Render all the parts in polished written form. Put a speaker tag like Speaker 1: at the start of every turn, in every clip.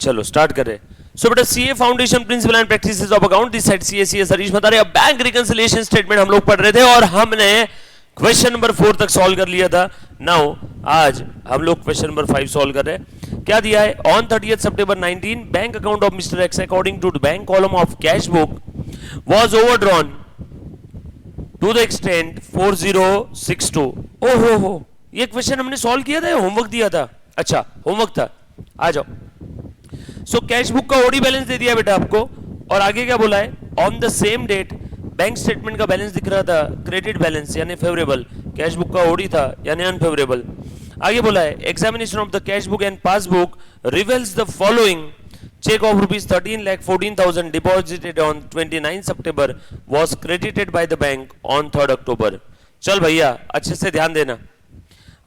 Speaker 1: चलो स्टार्ट करें। सो बेटा CA foundation principle and practices of account this side CA Harish बता रहे। बैंक रिकंसिलिएशन स्टेटमेंट हम लोग पढ़ रहे थे और हमने क्वेश्चन नंबर 4 तक सॉल्व कर लिया था। नाउ आज हम लोग क्वेश्चन नंबर 5 सॉल्व कर रहे हैं। क्या दिया है? ऑन 30 सितंबर 19 bank account of mister X according to the bank column of cash book was overdrawn to the extent 4062। ओहो हो, ये क्वेश्चन हमने सॉल्व किया था या होमवर्क दिया था? अच्छा होमवर्क था। आ जाओ। सो कैश बुक का ओडी बैलेंस दे दिया बेटा आपको और आगे क्या बोला है? On the same date bank statement का बैलेंस दिख रहा था क्रेडिट बैलेंस यानी फेवरेबल, कैश बुक का ओडी था यानी अनफेवरेबल। आगे बोला है examination of the cash book and passbook reveals the following check of rupees 13,14,000 deposited on 29 September was credited by the bank on 3rd October। चल भैया अच्छे से ध्यान देना।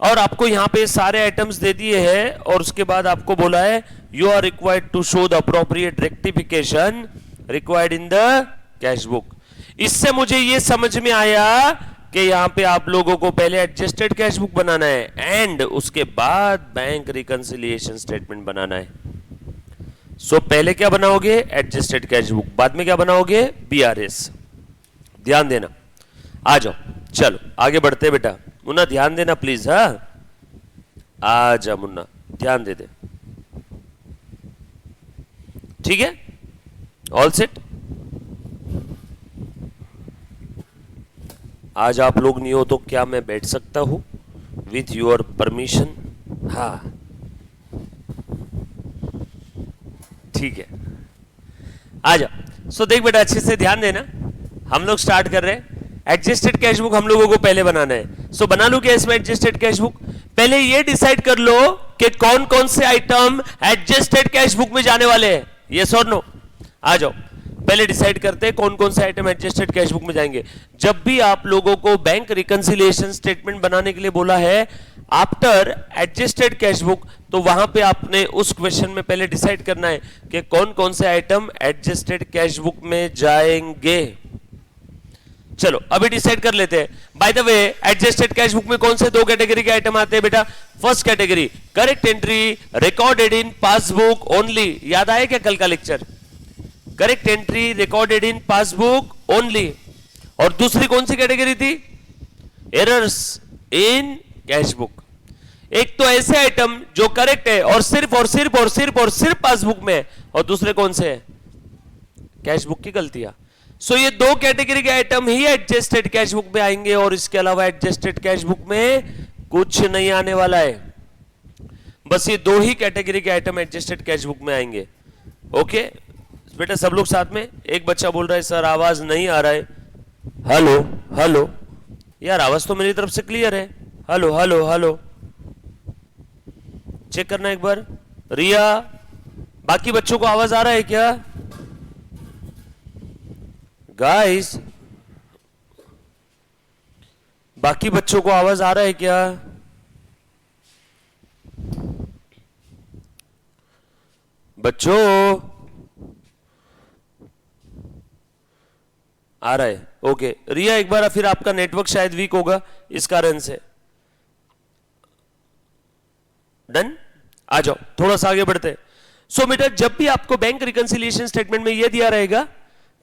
Speaker 1: और आपको यहाँ पे सारे आइटम्स दे दिए हैं और उसके बाद आपको बोला है you are required to show the appropriate rectification required in the cash book. इससे मुझे ये समझ में आया कि यहाँ पे आप लोगों को पहले एडजस्टेड कैश बुक बनाना है एंड उसके बाद बैंक रिकंसिलिएशन स्टेटमेंट बनाना है। सो पहले क्या बनाओगे? एडजस्टेड कैश बुक, बाद में क्या बनाओगे? बीआरएस। ध्यान देना। आ जाओ चलो आगे बढ़ते बेटा। मुन्ना ध्यान देना प्लीज। हाँ आ जा मुन्ना, ध्यान दे दे। ठीक है, ऑल सेट। आज आप लोग नहीं हो तो क्या मैं बैठ सकता हूं विथ योर परमिशन? हाँ ठीक है, आ जाओ। सो देख बेटा अच्छे से ध्यान देना। हम लोग स्टार्ट कर रहे हैं। एडजस्टेड कैश बुक हम लोगों को पहले बनाना है। सो बना लूं क्या इसमें एडजस्टेड कैश बुक? पहले ये डिसाइड कर लो कि कौन कौन से आइटम एडजस्टेड कैश बुक में जाने वाले हैं। यस और नो? आ जाओ पहले डिसाइड करते हैं कौन कौन से आइटम एडजस्टेड कैश बुक में जाएंगे। जब भी आप लोगों को बैंक रिकंसिलिएशन स्टेटमेंट बनाने के लिए बोला है आफ्टर एडजस्टेड कैश बुक, तो वहां पे आपने उस क्वेश्चन में पहले डिसाइड करना है कि कौन कौन से आइटम एडजस्टेड कैश बुक में जाएंगे। चलो अभी डिसाइड कर लेते हैं। By the way adjusted cash book में कौन से दो कैटेगरी के आइटम आते हैं बेटा? First category correct entry recorded in passbook only. याद आया क्या कल का lecture? Correct entry recorded in passbook only. और दूसरी कौन सी कैटेगरी थी? Errors in cash book. एक तो ऐसे आइटम जो करेक्ट है और सिर्फ और सिर्फ और सिर्फ और सिर्फ पासबुक में है, और दूसरे कौन से है? कैश बुक की गलतियां। सो ये दो कैटेगरी के आइटम ही एडजस्टेड कैश बुक में आएंगे और इसके अलावा एडजस्टेड कैश बुक में कुछ नहीं आने वाला है। बस ये दो ही कैटेगरी के आइटम एडजस्टेड कैश बुक में आएंगे। ओके बेटा सब लोग साथ में। एक बच्चा बोल रहा है सर आवाज नहीं आ रहा है। हेलो हेलो यार, आवाज तो मेरी तरफ से क्लियर है। हेलो हेलो हेलो, चेक करना एक बार। रिया, बाकी बच्चों को आवाज आ रहा है क्या? गाइस बाकी बच्चों को आवाज आ रहा है क्या? बच्चों आ रहा है? ओके रिया एक बार फिर, आपका नेटवर्क शायद वीक होगा इस कारण से। डन? आ जाओ थोड़ा सा आगे बढ़ते हैं। सो बेटा जब भी आपको बैंक रिकंसिलिएशन स्टेटमेंट में यह दिया रहेगा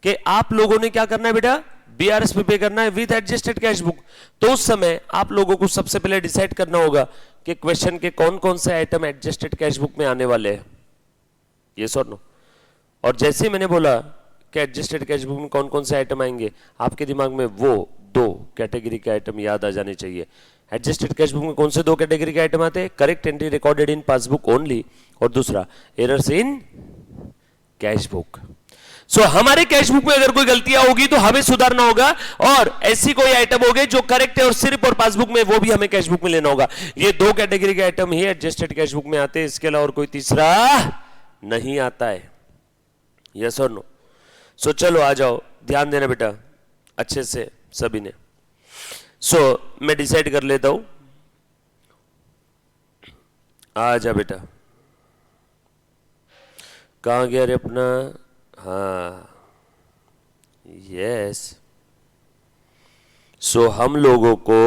Speaker 1: कि आप लोगों ने क्या करना है बेटा? बीआरएस पे करना है विद एडजस्टेड कैश बुक, तो उस समय आप लोगों को सबसे पहले डिसाइड करना होगा कि क्वेश्चन के कौन कौन से आइटम एडजस्टेड कैश बुक में आने वाले हैं। यस और नो? और जैसे मैंने बोला कि एडजस्टेड कैश बुक में कौन कौन से आइटम आएंगे, आपके दिमाग में वो दो कैटेगरी के आइटम याद आ जाने चाहिए। एडजस्टेड कैश बुक में कौन से दो कैटेगरी के आइटम आते हैं? Correct entry recorded in passbook only, और दूसरा एरर्स इन कैश बुक। सो हमारे कैश बुक में अगर कोई गलतियां होगी तो हमें सुधारना होगा, और ऐसी कोई आइटम होगी जो करेक्ट है और सिर्फ और पासबुक में, वो भी हमें कैश बुक में लेना होगा। ये दो कैटेगरी के आइटम ही एडजस्टेड कैश बुक में आते हैं, इसके अलावा और कोई तीसरा नहीं आता है। यस और नो? सो चलो आ जाओ, ध्यान देना बेटा अच्छे से सभी ने। सो मैं डिसाइड कर लेता हूं। आ जा बेटा, कहां गया रे अपना? हाँ यस। सो हम लोगों को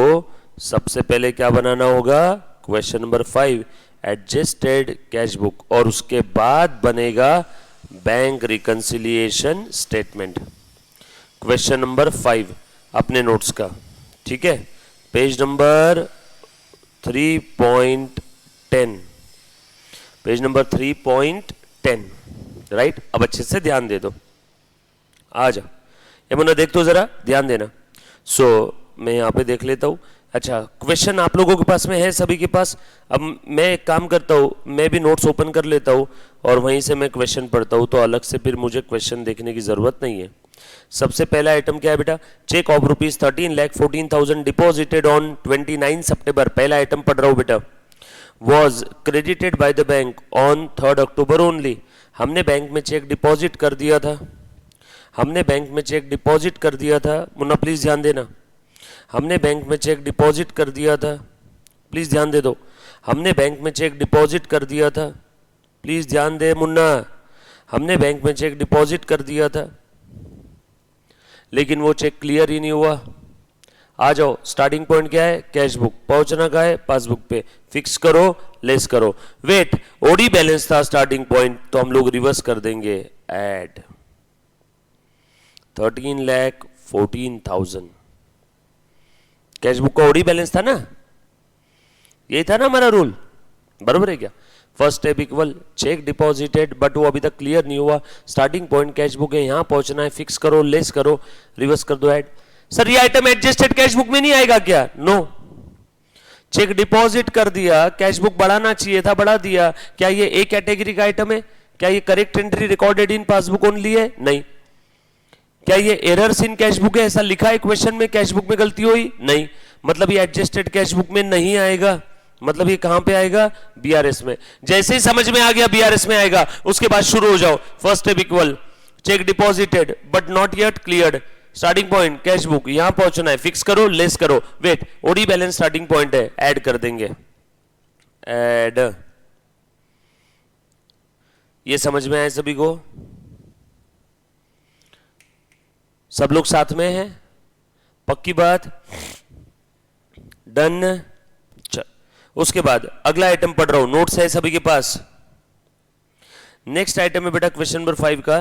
Speaker 1: सबसे पहले क्या बनाना होगा? Question number 5 adjusted cash book, और उसके बाद बनेगा bank reconciliation statement. Question number 5 अपने नोट्स का, ठीक है, page number 3.10, page number 3.10, right. अब अच्छे से ध्यान दे दो, आ जा यमुना, देख तो जरा, ध्यान देना। मैं यहाँ पे देख लेता हूँ। अच्छा, क्वेश्चन आप लोगों के पास में है, सभी के पास। अब मैं एक काम करता हूँ, मैं भी नोट्स ओपन कर लेता हूँ और वहीं से मैं क्वेश्चन पढ़ता हूँ, तो अलग से फिर मुझे क्वेश्चन देखने की जरूरत नहीं है। सबसे पहला आइटम क्या है बेटा? Cheque of rupees 13,14,000 deposited on 29 सितंबर, पहला आइटम पढ़ रहा हूँ बेटा, was credited by the bank on 3 अक्टूबर ओनली। हमने बैंक में चेक डिपॉजिट कर दिया था, हमने बैंक में चेक डिपॉजिट कर दिया था। मुन्ना प्लीज ध्यान देना, हमने बैंक में चेक डिपॉजिट कर दिया था, प्लीज ध्यान दे दो। हमने बैंक में चेक डिपॉजिट कर दिया था, प्लीज ध्यान दे मुन्ना, हमने बैंक में चेक डिपॉजिट कर दिया था, लेकिन वो चेक क्लियर ही नहीं हुआ। आ जाओ, स्टार्टिंग पॉइंट क्या है? Cash book. पहुंचना कहाँ है? पासबुक पे। फिक्स करो, लेस करो। वेट, ओडी बैलेंस था स्टार्टिंग पॉइंट, तो हम लोग रिवर्स कर देंगे, ऐड 13,14,000। कैश बुक का ओडी बैलेंस था ना, यही था ना हमारा रूल, बराबर है क्या? First step equal cheque deposited, but वो अभी तक क्लियर नहीं हुआ। स्टार्टिंग पॉइंट कैश बुक है, यहां पहुंचना है, फिक्स करो, लेस करो, रिवर्स कर दो, ऐड। सर ये आइटम एडजस्टेड कैश बुक में नहीं आएगा क्या? नो, चेक डिपॉजिट कर दिया, कैश बुक बढ़ाना चाहिए था, बढ़ा दिया। क्या ये ए कैटेगरी का आइटम है? क्या ये correct entry recorded in passbook only है? नहीं। क्या ये एरर्स इन कैश बुक है? ऐसा लिखा है क्वेश्चन में, कैश बुक में गलती हुई? नहीं। मतलब ये एडजस्टेड कैश बुक में नहीं आएगा। मतलब ये कहां पे आएगा? बीआरएस में। जैसे ही समझ में आ गया बीआरएस में आएगा, उसके बाद शुरू हो जाओ। First step equal cheque deposited but not yet cleared, starting point cash book, यहां पहुंचना है, फिक्स करो, लेस करो। Wait, OD balance starting point है, ऐड कर देंगे, ऐड। ये समझ में आए सभी को? सब लोग साथ में हैं? पक्की बात? डन। उसके बाद अगला आइटम पढ़ रहा हूं, नोट्स है सभी के पास। नेक्स्ट आइटम है बेटा क्वेश्चन नंबर 5 का,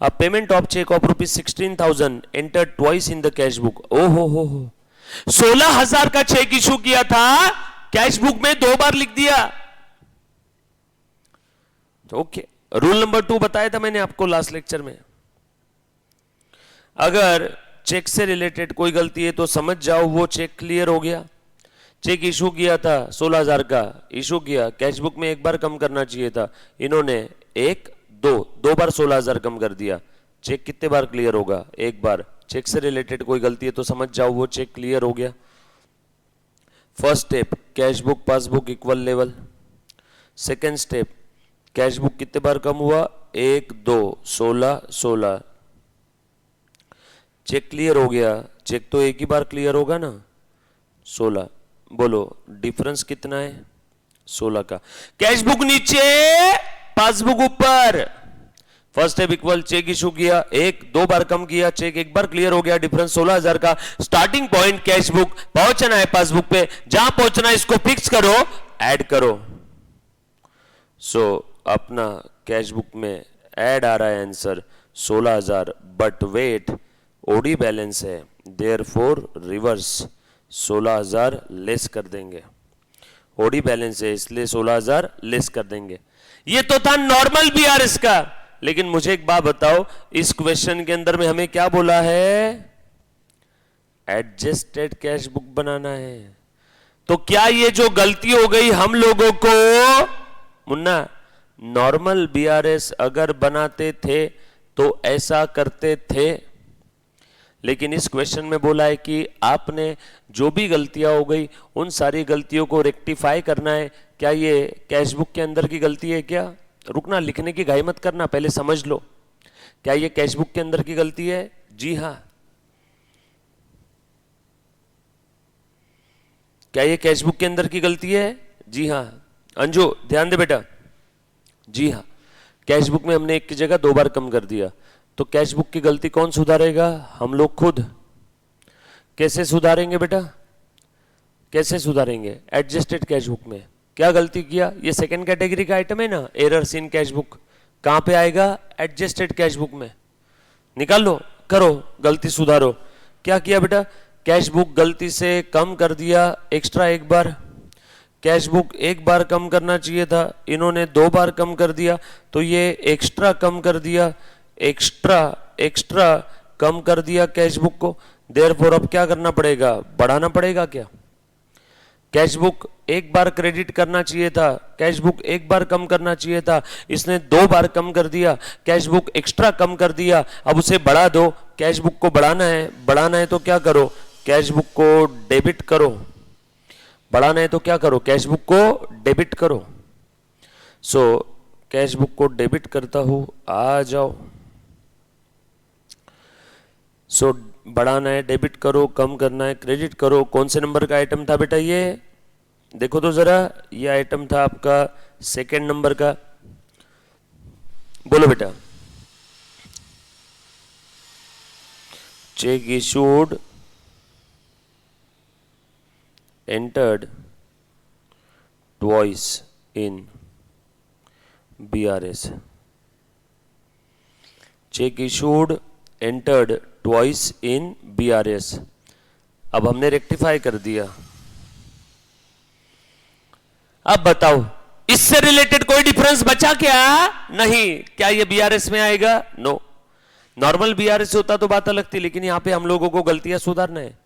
Speaker 1: a payment of cheque of rupees 16,000 enter twice in the cash book. ओ हो 16,000 का चेक इशू किया था, कैश बुक में 2 बार लिख दिया। ओके, रूल नंबर 2 बताया था मैंने आपको लास्ट लेक्चर में। अगर चेक से रिलेटेड कोई गलती है तो समझ जाओ वो चेक क्लियर हो गया। चेक इशू किया था 16,000 का, इशू किया, कैश बुक में 1 बार कम करना चाहिए था, इन्होंने 1 2 बार 16,000 कम कर दिया। चेक कितने बार क्लियर होगा? 1 बार। चेक से रिलेटेड कोई गलती है तो समझ जाओ वो चेक क्लियर हो गया। First step cash book passbook equal level. Second step cash book कितने बार कम हुआ? 1 2 16 चेक क्लियर हो गया। चेक तो 1 ही बार क्लियर होगा ना, 16। बोलो डिफरेंस कितना है? 16 का। कैश बुक नीचे, पासबुक ऊपर। First step equal cheque issue किया, 1 2 बार कम किया, चेक 1 बार क्लियर हो गया, डिफरेंस 16,000 का। स्टार्टिंग पॉइंट कैश बुक, पहुंचना है पासबुक पे, जहां पहुंचना है इसको फिक्स करो, ऐड करो। अपना कैश बुक में ऐड आ रहा है answer 16,000, but wait OD balance है, देयरफॉर रिवर्स 16,000 लेस कर देंगे। ओडी बैलेंस है इसलिए 16,000 लेस कर देंगे। ये तो था नॉर्मल बीआरएस का, लेकिन मुझे एक बात बताओ, इस क्वेश्चन के अंदर में हमें क्या बोला है? एडजस्टेड कैश बुक बनाना है। तो क्या ये जो गलती हो गई हम लोगों को, मुन्ना, नॉर्मल बीआरएस अगर बनाते थे तो ऐसा करते थे, लेकिन इस क्वेश्चन में बोला है कि आपने जो भी गलतियां हो गई उन सारी गलतियों को रेक्टिफाई करना है। क्या ये कैश बुक के अंदर की गलती है क्या? रुकना, लिखने की घाई मत करना, पहले समझ लो। क्या ये कैश बुक के अंदर की गलती है? जी हां। क्या ये कैश बुक के अंदर की गलती है? जी हां। अंजू ध्यान दे बेटा, जी हां। कैश बुक में हमने 1 की जगह 2 बार कम कर दिया, तो कैश बुक की गलती कौन सुधारेगा? हम लोग खुद। कैसे सुधारेंगे बेटा? कैसे सुधारेंगे? एडजस्टेड कैश बुक में क्या गलती किया? ये सेकंड कैटेगरी का आइटम है ना, एरर्स इन कैश बुक, कहां पे आएगा? एडजस्टेड कैश बुक में। निकाल लो, करो, गलती सुधारो। क्या किया बेटा? कैश बुक गलती से कम कर दिया एक्स्ट्रा एक बार, कैश बुक एक बार कम करना चाहिए था, इन्होंने 2 बार कम कर दिया, तो ये एक्स्ट्रा कम कर दिया, एक्स्ट्रा कम कर दिया कैश बुक को। देयरफॉर अब क्या करना पड़ेगा? बढ़ाना पड़ेगा क्या? कैश बुक एक बार क्रेडिट करना चाहिए था, कैश बुक एक बार कम करना चाहिए था, इसने 2 बार कम कर दिया, कैश बुक एक्स्ट्रा कम कर दिया, अब उसे बढ़ा दो। कैश बुक को बढ़ाना है तो क्या करो? कैश बुक को डेबिट करो। बढ़ाना है तो क्या करो? कैश बुक को डेबिट करो। सो कैश बुक को डेबिट करता हूं, आ जाओ। सो बढ़ाना है, डेबिट करो, कम करना है, क्रेडिट करो। कौन से नंबर का आइटम था बेटा ये? देखो तो जरा, ये आइटम था आपका सेकेंड नंबर का। बोलो बेटा। Check issued entered twice in BRS. Check issued entered twice in BRS. अब हमने रेक्टिफाई कर दिया। अब बताओ, इससे रिलेटेड कोई डिफरेंस बचा क्या? नहीं। क्या ये BRS में आएगा? नो। नॉर्मल BRS होता तो बात अलग थी, लेकिन यहां पे हम लोगों को गलतियां सुधारना है।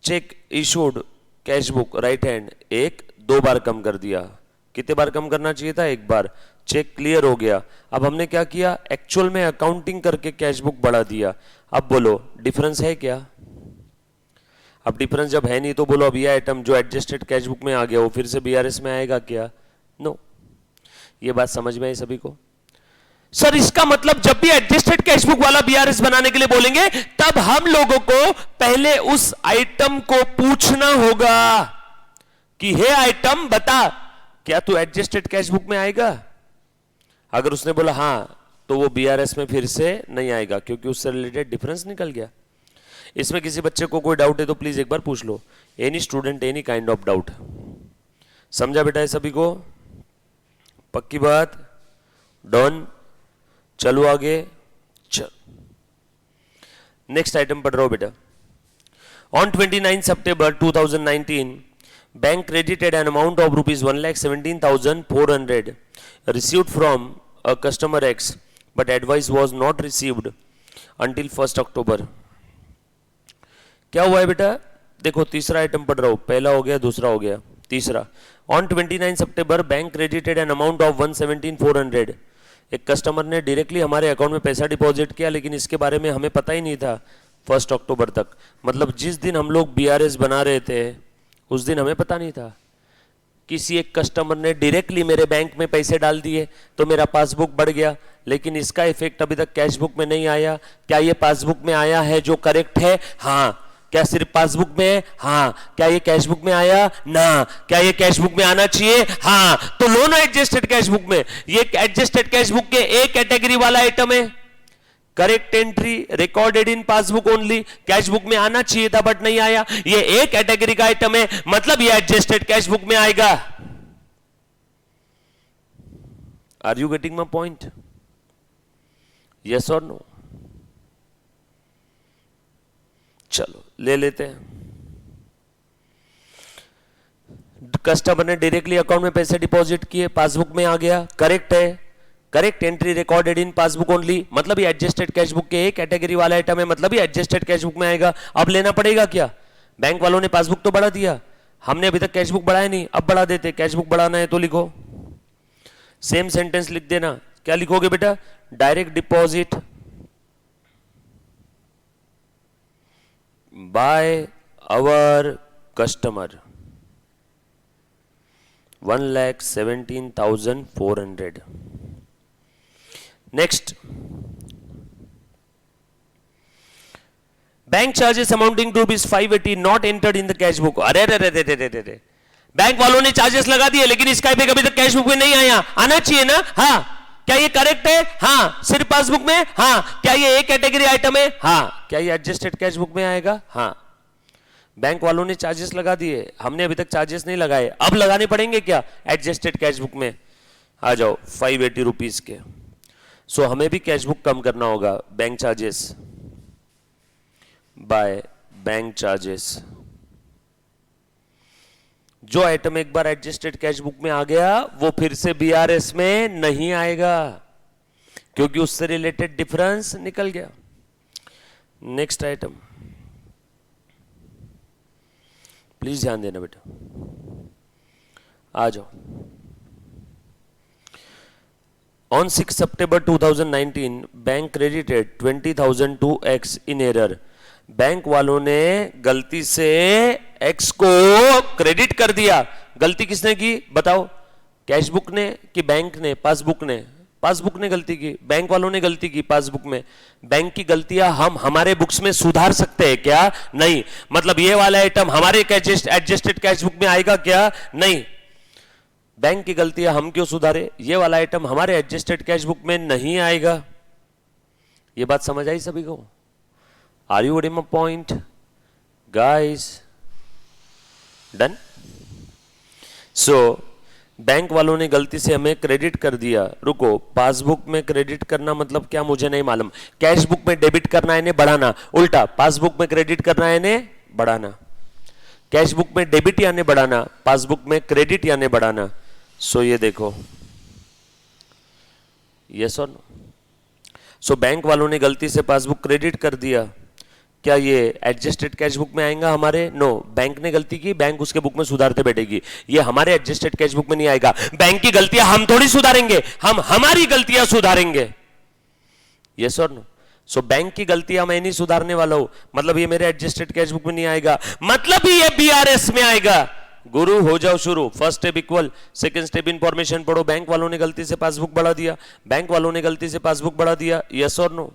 Speaker 1: Check issued cash book right hand 2 बार कम कर दिया। कितने बार कम करना चाहिए था? 1 बार। चेक क्लियर हो गया। अब हमने क्या किया? एक्चुअल में अकाउंटिंग करके कैश बुक बढ़ा दिया। अब बोलो डिफरेंस है क्या? अब डिफरेंस जब है नहीं तो बोलो अब ये आइटम जो एडजस्टेड कैश बुक में आ गया वो फिर से BRS में आएगा क्या? नो। ये बात समझ में आई सभी को? सर इसका मतलब जब भी एडजस्टेड कैश बुक वाला BRS बनाने के लिए बोलेंगे तब हम लोगों को पहले उस आइटम को पूछना होगा कि हे आइटम बता, क्या तू एडजस्टेड कैश बुक में आएगा? अगर उसने बोला हां तो वो BRS में फिर से नहीं आएगा, क्योंकि उससे रिलेटेड डिफरेंस निकल गया। इसमें किसी बच्चे को कोई डाउट है तो प्लीज एक बार पूछ लो। Any student, any kind of doubt. समझा बेटा है सभी को? पक्की बात? डन। चलो आगे। चल नेक्स्ट आइटम पढ़ रहा हूं बेटा। On 29 September 2019 bank credited an amount of rupees 1,17,400 received from a customer X, but advice was not received until 1st October. क्या हुआ है बेटा? देखो तीसरा आइटम पढ़ रहा हूं, पहला हो गया, दूसरा हो गया, तीसरा। On 29 September bank credited an amount of 117,400। एक कस्टमर ने डायरेक्टली हमारे अकाउंट में पैसा डिपॉजिट किया, लेकिन इसके बारे में हमें पता ही नहीं था 1 अक्टूबर तक। मतलब जिस दिन हम लोग BRS बना रहे थे उस दिन हमें पता नहीं था। किसी एक कस्टमर ने डायरेक्टली मेरे बैंक में पैसे डाल दिए तो मेरा पासबुक बढ़ गया, लेकिन इसका इफेक्ट अभी तक कैश बुक में नहीं आया। क्या ये पासबुक में आया है जो करेक्ट है? हाँ। क्या सिर्फ पासबुक में? हाँ। क्या ये कैश बुक में आया? ना। क्या ये कैश बुक में आना चाहिए? हाँ। तो लो ना एडजस्टेड कैश बुक में। ये एडजस्टेड कैश बुक के एक कैटेगरी वाला आइटम है। Correct entry recorded in passbook only, cash book में आना चाहिए था बट नहीं आया। ये एक कैटेगरी का आइटम है, मतलब ये एडजस्टेड कैश बुक में आएगा। Are you getting my point? Yes और नो? चलो ले लेते हैं। कस्टमर ने डायरेक्टली अकाउंट में पैसे डिपॉजिट किए, पासबुक में आ गया, करेक्ट है। Correct entry recorded in passbook only, मतलब ये एडजस्टेड कैश बुक के एक कैटेगरी वाला आइटम है, मतलब ये एडजस्टेड कैश बुक में आएगा। अब लेना पड़ेगा क्या? बैंक वालों ने पासबुक तो बढ़ा दिया, हमने अभी तक कैश बुक बढ़ाया नहीं, अब बढ़ा देते। कैश बुक बढ़ाना है तो लिखो, सेम सेंटेंस लिख देना। क्या लिखोगे बेटा? Direct deposit by our customer 1,17,400। Next, bank charges amounting to ₹580 not entered in the cash book. अरे बैंक वालों ने चार्जेस लगा दिए, लेकिन इसका इफेक्ट अभी तक कैश बुक में नहीं आया। आना चाहिए ना? हाँ। क्या ये करेक्ट है? हाँ। सिर्फ पासबुक में? हाँ। क्या ये एक कैटेगरी आइटम है? हाँ। क्या ये एडजस्टेड कैश बुक में आएगा? हाँ। बैंक वालों ने चार्जेस लगा दिए, हमने अभी तक चार्जेस नहीं लगाए, अब लगाने पड़ेंगे क्या एडजस्टेड कैश बुक में? आ जाओ 580 रुपीज के। सो हमें भी कैश बुक कम करना होगा, bank charges by bank charges. जो आइटम एक बार एडजस्टेड कैश बुक में आ गया वो फिर से बीआरएस में नहीं आएगा, क्योंकि उससे रिलेटेड डिफरेंस निकल गया। नेक्स्ट आइटम प्लीज ध्यान देना बेटा, आ जाओ। On 6 September 2019 bank credited 20,000 to X in error. Bank वालों ने गलती से X को क्रेडिट कर दिया। गलती किसने की बताओ, कैश बुक ने कि बैंक ने? पासबुक ने। पासबुक ने गलती की, बैंक वालों ने गलती की पासबुक में। बैंक की गलतियां हम हमारे बुक्स में सुधार सकते हैं क्या? नहीं। मतलब ये वाला आइटम हमारे एडजस्टेड कैश बुक में आएगा क्या? नहीं। बैंक की गलतियां हम क्यों सुधारे? ये वाला आइटम हमारे एडजस्टेड कैश बुक में नहीं आएगा। ये बात समझ आई सभी को? Are you getting my point guys? Done. So bank वालों ने गलती से हमें क्रेडिट कर दिया। रुको, पासबुक में क्रेडिट करना मतलब क्या मुझे नहीं मालूम। कैश बुक में डेबिट करना है इन्हें बढ़ाना, उल्टा पासबुक में क्रेडिट करना है इन्हें बढ़ाना। कैश बुक में डेबिट यानी बढ़ाना, पासबुक में क्रेडिट यानी बढ़ाना। सो ये देखो, यस और नो? सो बैंक वालों ने गलती से पासबुक क्रेडिट कर दिया, क्या ये एडजस्टेड कैश बुक में आएगा हमारे? नो। बैंक ने गलती की, बैंक उसके बुक में सुधारते बैठेगी, ये हमारे एडजस्टेड कैश बुक में नहीं आएगा। बैंक की गलतियां हम थोड़ी सुधारेंगे, हम हमारी गलतियां सुधारेंगे। यस और नो? सो बैंक की गलतियां मैं नहीं सुधारने वाला हूं, मतलब ये मेरे एडजस्टेड कैश बुक में नहीं आएगा, मतलब ये बीआरएस में आएगा। गुरु हो जाओ शुरू। First step equal, second step information पढ़ो। बैंक वालों ने गलती से पासबुक बढ़ा दिया, बैंक वालों ने गलती से पासबुक बढ़ा दिया। यस और नो?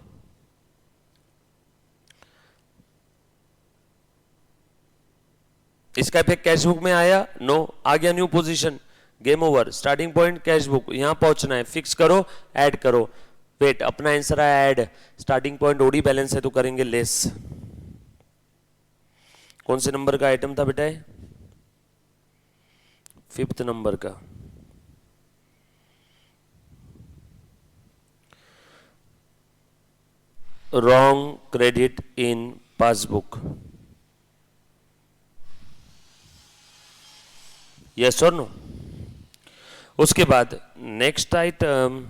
Speaker 1: इसका इफेक्ट कैश बुक में आया? नो। आ गया new position, game over. Starting point cash book, यहां पहुंचना है, फिक्स करो, ऐड करो। वेट, अपना आंसर आया add, starting point OD balance है तो करेंगे लेस। कौन से नंबर का आइटम था बेटा? 5th नंबर का। Wrong credit in passbook. Yes और नो? उसके बाद next item,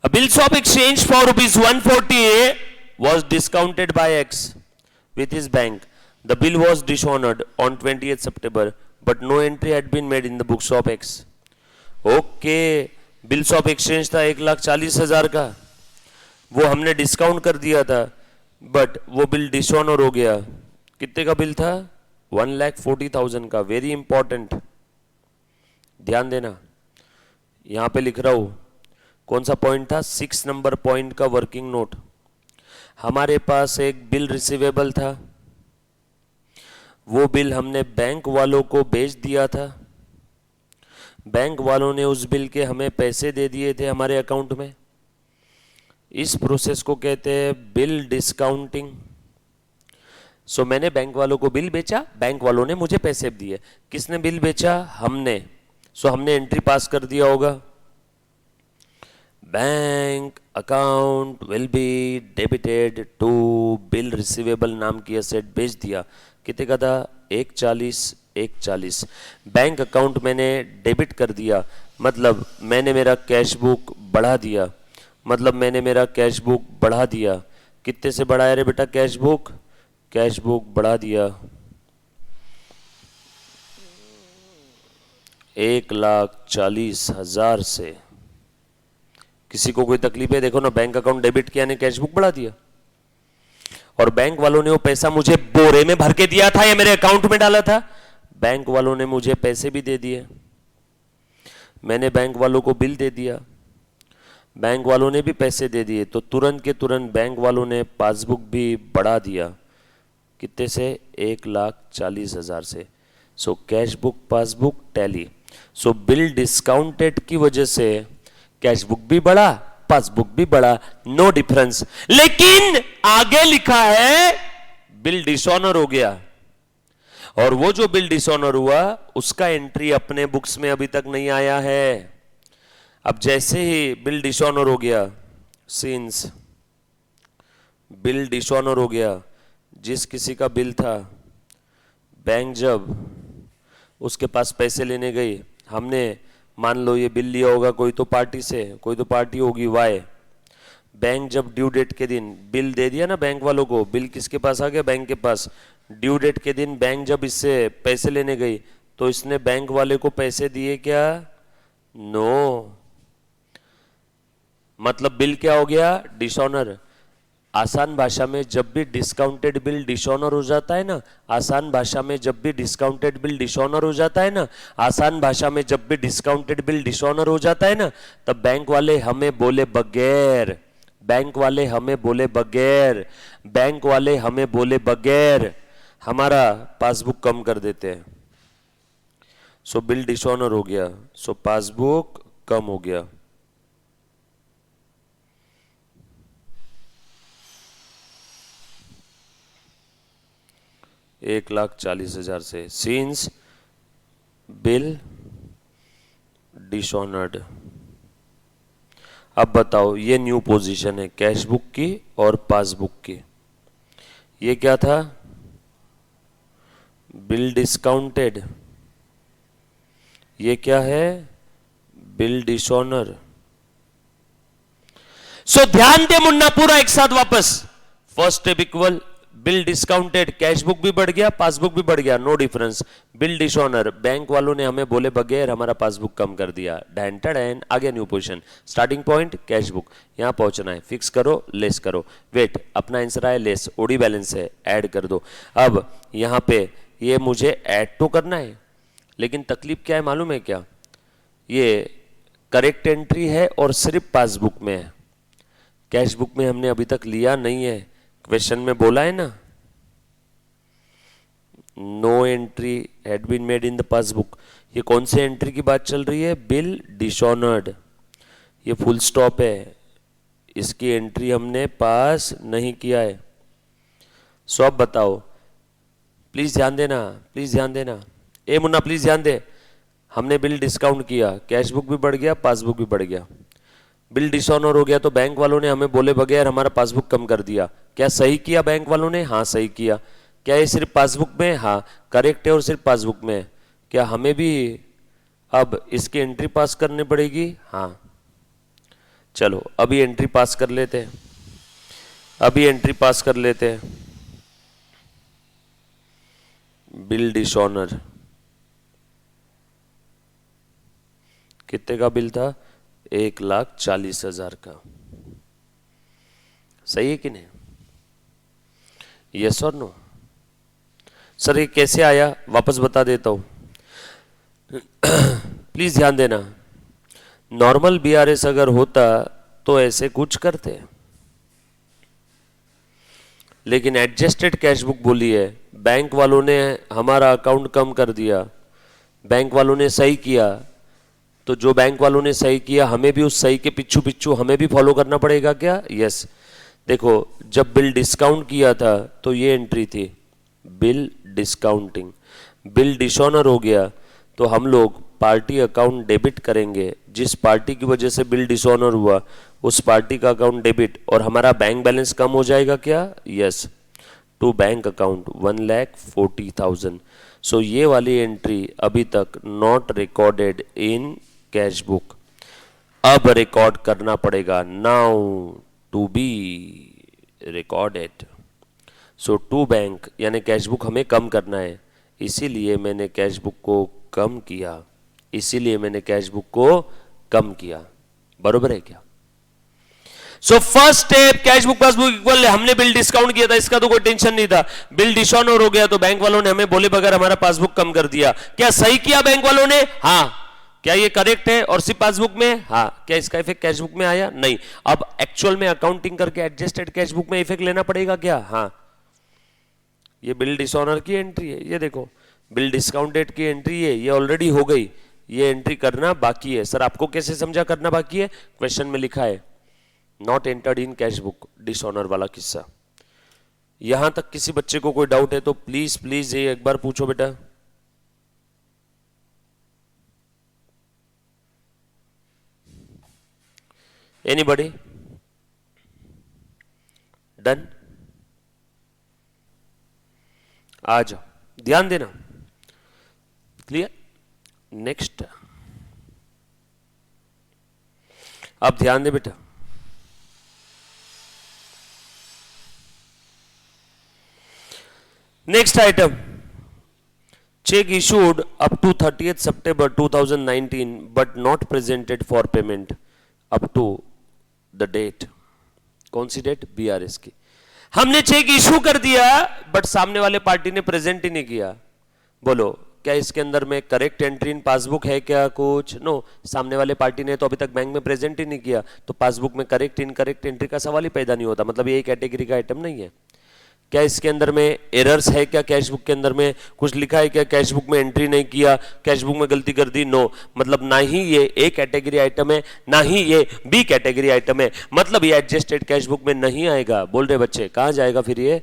Speaker 1: bills of exchange for ₹140 was discounted by X with his bank. The bill was dishonored on 20th September, but no entry had been made in the books of X. Okay, bills of exchange था 1,40,000 का, वो हमने discount कर दिया था, but वो bill dishonour हो गया। कितने का बिल था? 1,40,000 का। वेरी इंपॉर्टेंट, ध्यान देना, यहां पे लिख रहा हूं। कौन सा पॉइंट था? 6 नंबर पॉइंट का वर्किंग नोट। हमारे पास एक बिल रिसीवेबल था, वो बिल हमने बैंक वालों को भेज दिया था। बैंक वालों ने उस बिल के हमें पैसे दे दिए थे हमारे अकाउंट में। इस प्रोसेस को कहते हैं बिल डिस्काउंटिंग। सो मैंने बैंक वालों को बिल बेचा, बैंक वालों ने मुझे पैसे दिए। किसने बिल बेचा? हमने। सो हमने एंट्री पास कर दिया होगा, bank account will be debited to bill receivable नाम की एसेट बेच दिया। कितने का था? 1,40,1,40। बैंक अकाउंट मैंने डेबिट कर दिया, मतलब मैंने मेरा कैश बुक बढ़ा दिया, मतलब मैंने मेरा कैश बुक बढ़ा दिया। कितने से बढ़ाया रे बेटा कैश बुक? कैश बुक बढ़ा दिया 1,40,000 से। किसी को कोई तकलीफ है? देखो ना, बैंक अकाउंट डेबिट किया ने कैश बुक बढ़ा दिया, और बैंक वालों ने वो पैसा मुझे बोरे में भर के दिया था या मेरे अकाउंट में डाला था? बैंक वालों ने मुझे पैसे भी दे दिए, मैंने बैंक वालों को बिल दे दिया, बैंक वालों ने भी पैसे दे दिए, तो तुरंत के तुरंत बैंक वालों ने पासबुक भी बढ़ा दिया। कितने से? 1,40,000 से। So cash book passbook tally. So bill discounted की वजह से कैश बुक भी बढ़ा, पासबुक भी बढ़ा, नो डिफरेंस। लेकिन आगे लिखा है बिल डिसऑनर हो गया, और वो जो बिल डिसऑनर हुआ उसका एंट्री अपने बुक्स में अभी तक नहीं आया है। अब जैसे ही बिल डिसऑनर हो गया, सिंस बिल डिसऑनर हो गया, जिस किसी का बिल था, बैंक जब उसके पास पैसे लेने गई, हमने मान लो ये बिल लिया होगा कोई तो पार्टी से, कोई तो पार्टी होगी वाई। बैंक जब ड्यू डेट के दिन बिल दे दिया ना बैंक वालों को, बिल किसके पास आ गया, बैंक के पास। ड्यू डेट के दिन बैंक जब इससे पैसे लेने गई तो इसने बैंक वाले को पैसे दिए क्या? नो। मतलब बिल क्या हो गया? डिसऑनर। आसान भाषा में जब भी डिस्काउंटेड बिल डिसऑनर हो जाता है ना, आसान भाषा में जब भी डिस्काउंटेड बिल डिसऑनर हो जाता है ना, आसान भाषा में जब भी डिस्काउंटेड बिल डिसऑनर हो जाता है ना, तब बैंक वाले हमें बोले बगैर, बैंक वाले हमें बोले बगैर, बैंक वाले हमें बोले बगैर हमारा पासबुक कम कर देते हैं। सो बिल डिसऑनर हो गया, सो पासबुक कम हो गया। $1,40,000 से, सिंस बिल डिसऑनर्ड। अब बताओ, ये न्यू पोजीशन है कैश बुक की और पासबुक की। ये क्या था? Bill discounted. ये क्या है? Bill dishonour. सो ध्यान दे मुन्ना, पूरा एक साथ वापस। First step equal, bill discounted, cash book भी बढ़ गया, पासबुक भी बढ़ गया, no difference. Bill dishonour, bank वालों ने हमें बोले बगैर हमारा पासबुक कम कर दिया। डैन टैन, आ गया new position. Starting point cash book, यहां पहुंचना है, फिक्स करो, लेस करो। वेट, अपना आंसर आया लेस, ओडी बैलेंस है, ऐड कर दो। अब यहां पे ये मुझे ऐड तो करना है, लेकिन तकलीफ क्या है मालूम है क्या? ये करेक्ट एंट्री है और सिर्फ पासबुक में है, कैश बुक में हमने अभी तक लिया नहीं है। क्वेश्चन में बोला है ना, no entry had been made in the passbook. ये कौन से एंट्री की बात चल रही है? Bill dishonoured. ये फुल स्टॉप है, इसकी एंट्री हमने पास नहीं किया है। सो अब बताओ, प्लीज ध्यान देना, प्लीज ध्यान देना। ए मुन्ना प्लीज ध्यान दे, हमने बिल डिस्काउंट किया, कैश बुक भी बढ़ गया, पासबुक भी बढ़ गया। बिल डिसऑनर हो गया तो बैंक वालों ने हमें बोले बगैर हमारा पासबुक कम कर दिया। क्या सही किया बैंक वालों ने? हाँ सही किया। क्या ये सिर्फ पासबुक में? हाँ करेक्ट है और सिर्फ पासबुक में। क्या हमें भी अब इसकी एंट्री पास करनी पड़ेगी? हाँ। चलो अभी एंट्री पास कर लेते हैं, अभी एंट्री पास कर लेते हैं। बिल डिसऑनर कितने का बिल था? 1,40,000 का। सही है कि नहीं? यस और नो? सर ये कैसे आया, वापस बता देता हूं। प्लीज ध्यान देना, नॉर्मल बीआरएस अगर होता तो ऐसे कुछ करते, लेकिन एडजस्टेड कैश बुक बोली है, बैंक वालों ने हमारा अकाउंट कम कर दिया, बैंक वालों ने सही किया, तो जो बैंक वालों ने सही किया हमें भी उस सही के पिछू पिछू हमें भी फॉलो करना पड़ेगा क्या? यस। देखो जब बिल डिस्काउंट किया था तो ये एंट्री थी बिल डिस्काउंटिंग। बिल डिसऑनर हो गया तो हम लोग पार्टी अकाउंट डेबिट करेंगे, जिस पार्टी की वजह से बिल डिसऑनर हुआ उस पार्टी का अकाउंट डेबिट, और हमारा बैंक बैलेंस कम हो जाएगा क्या? Yes, to bank account 1,40,000। So ये वाली एंट्री अभी तक not recorded in cash book, अब रिकॉर्ड करना पड़ेगा, now to be recorded. So to bank यानी कैश बुक हमें कम करना है, इसीलिए मैंने कैश बुक को कम किया, इसीलिए मैंने कैश बुक को कम किया। बरोबर है क्या? So first step cash book passbook equal, हमने बिल डिस्काउंट किया था, इसका तो कोई टेंशन नहीं था। बिल डिसऑनर हो गया तो बैंक वालों ने हमें बोले बगैर हमारा पासबुक कम कर दिया। क्या सही किया बैंक वालों ने? हाँ। क्या ये करेक्ट है और सिर्फ पासबुक में? हाँ। क्या इसका इफेक्ट कैश बुक में आया? नहीं। अब एक्चुअल में अकाउंटिंग करके एडजस्टेड कैश बुक में इफेक्ट लेना पड़ेगा क्या? हाँ। ये बिल डिसऑनर की एंट्री है, ये देखो बिल डिस्काउंटेड की एंट्री है, ये ऑलरेडी हो गई, ये एंट्री करना बाकी है। सर आपको कैसे समझा करना बाकी है? क्वेश्चन में लिखा है not entered in cash book, dishonour वाला किस्सा। यहां तक किसी बच्चे को कोई डाउट है तो प्लीज प्लीज ये एक बार पूछो बेटा। एनीबॉडी? डन? आ जाओ, ध्यान देना। क्लियर? नेक्स्ट, अब ध्यान दे बेटा। Next item, cheque issued up to 30th September 2019 but not presented for payment up to the date. कौन सी डेट? बीआरएस की। हमने चेक इशू कर दिया बट सामने वाले पार्टी ने प्रेजेंट ही नहीं किया। बोलो क्या इसके अंदर में करेक्ट एंट्री इन पासबुक है क्या? कुछ नो, सामने वाले पार्टी ने तो अभी तक बैंक में प्रेजेंट ही नहीं किया, तो पासबुक में करेक्ट इनकरेक्ट एंट्री का सवाल ही पैदा नहीं होता। मतलब ये कैटेगरी का आइटम नहीं है। क्या इसके अंदर में एरर्स है क्या? कैश बुक के अंदर में कुछ लिखा है क्या? कैश बुक में एंट्री नहीं किया, कैश बुक में गलती कर दी? नो। मतलब ना ही ये ए कैटेगरी आइटम है, ना ही ये बी कैटेगरी आइटम है। मतलब ये एडजस्टेड कैश बुक में नहीं आएगा। बोल रहे बच्चे, कहां जाएगा फिर ये?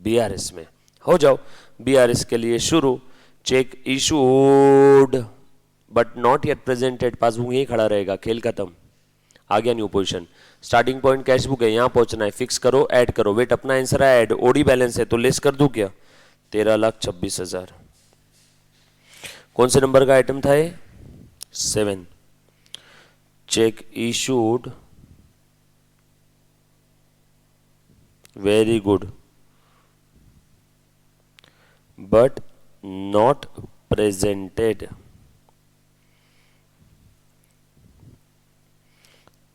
Speaker 1: बीआरएस में। हो जाओ बीआरएस के लिए शुरू। Check issued but not yet presented, passbook यही खड़ा रहेगा, खेल खत्म। आ गया new position. Starting point cash book है, यहां पहुंचना है, फिक्स करो, ऐड करो। वेट अपना आंसर है ऐड, ओडी बैलेंस है तो लेस कर दूं क्या? 13,26,000। कौन से नंबर का आइटम था ये? 7। Check issued, very good, but not presented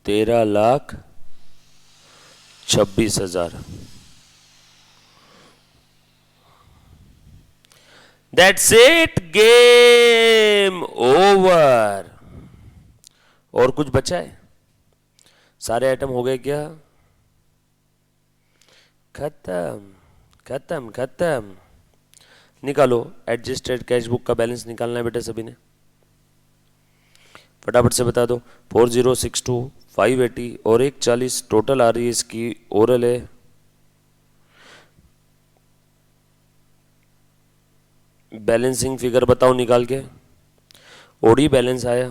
Speaker 1: 13,26,000। That's it, game over. और कुछ बचा है? सारे आइटम हो गए क्या? खत्म खत्म खत्म। निकालो, एडजस्टेड कैश बुक का बैलेंस निकालना है बेटा सभी ने, फटाफट से बता दो। 4062, 580 और 140 टोटल आ रही है इसकी। ओरल है, बैलेंसिंग फिगर बताओ निकाल के। ओडी बैलेंस आया,